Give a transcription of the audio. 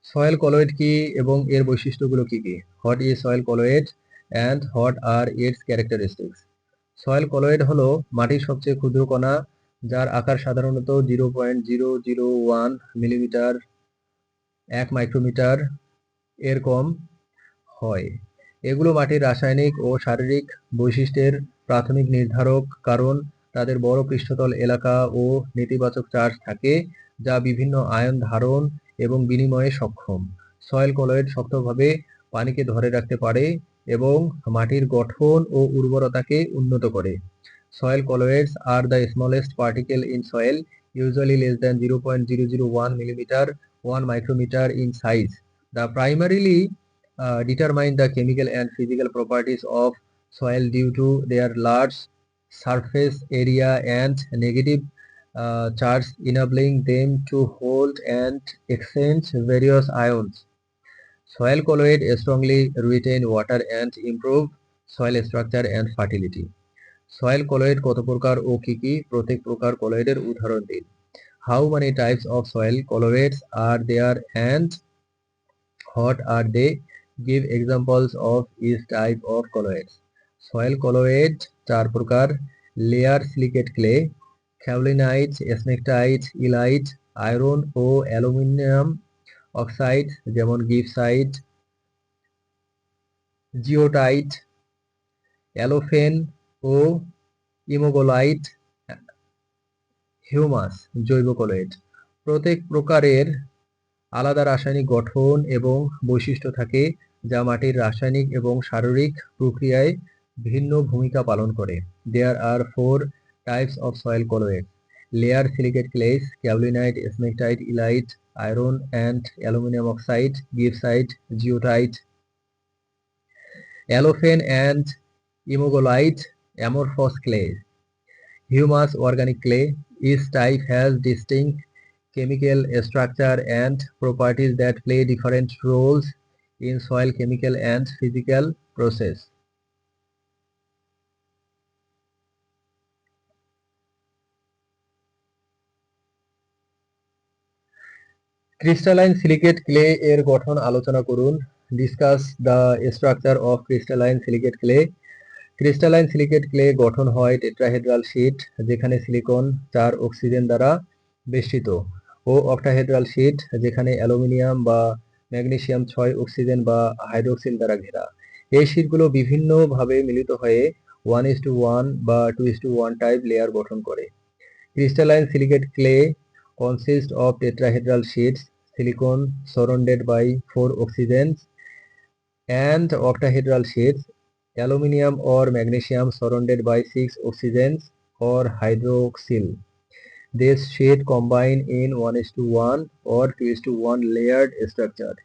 Soil colloid কি এবং এর বৈশিষ্ট্যগুলো কি কি? What is soil colloid and what R it's characteristics? Soil colloid হলো মাটির সবচেয়ে ক্ষুদ্র কণা, যার আকার সাধারণত 0.001 মিলিমিটার, 1 মাইক্রোমিটার এর কম হয়। এগুলো মাটির রাসায়নিক ও শারীরিক বৈশিষ্ট্যের প্রাথমিক নির্ধারক, কারণ তাদের বড় পৃষ্ঠতল এলাকা ও নেতিবাচক চার্জ থাকে, যা বিভিন্ন আয়ন ধারণ এবং বিনিময়ে সক্ষম। সয়েল কলয়েড শক্তভাবে পানিকে ধরে রাখতে পারে এবং মাটির গঠন ও উর্বরতাকে উন্নত করে। Soil colloids are the smallest particle in soil, usually less than 0.001 millimeter, 1 micrometer in size. The primarily determine the chemical and physical properties of soil due to their large surface area and negative charge, enabling them to hold and exchange various ions. Soil colloid strongly retain water and improve soil structure and fertility. Soil colloid কত প্রকার ও কি কি? প্রত্যেক প্রকার কলয়েডের উদাহরণ দিন। How many types of soil colloids are there and what are they? Give examples of each type of colloids. Soil colloid 4 প্রকার: layer silicate clay, kaolinite, smectite, illite, iron ও অ্যালুমিনিয়াম অক্সাইড যেমন গিবসাইট, জিওটাইট, অ্যালোফেন ও ইমোগোলাইট। Humus জৈব colloid. প্রত্যেক প্রকারের আলাদা রাসায়নিক গঠন এবং বৈশিষ্ট্য থাকে, যা মাটির রাসায়নিক এবং শারীরিক প্রক্রিয়ায় ভিন্ন ভূমিকা পালন করে। There are 4 types of soil colloid: layer silicate clays, kaolinite, smectite, illite, iron and aluminium oxide, gibbsite, goethite, allophane and imogolite, amorphous clay, humus organic clay. Each type has distinct chemical structure and properties that play different roles in soil chemical and physical process. Crystalline silicate clay এর গঠন আলোচনা করুন। Discuss the structure of crystalline silicate clay. Crystalline silicate clay গঠন হয় tetrahedral sheet, যেখানে silicon 4 oxygen দ্বারা বেষ্টিত, ও octahedral sheet, যেখানে অ্যালুমিনিয়াম বা ম্যাগনেসিয়াম 6 অক্সিজেন বা হাইড্রোক্সিল দ্বারা ঘেরা। এই শীটগুলো বিভিন্নভাবে মিলিত হয়ে 1:1 বা 2:1 টাইপ লেয়ার গঠন করে। Crystalline silicate clay consists of tetrahedral sheets, silicon surrounded by 4 oxygens, and octahedral sheets, aluminium or magnesium surrounded by 6 oxygens or hydroxyl. This sheet combine in 1:1 or 2:1 layered structure.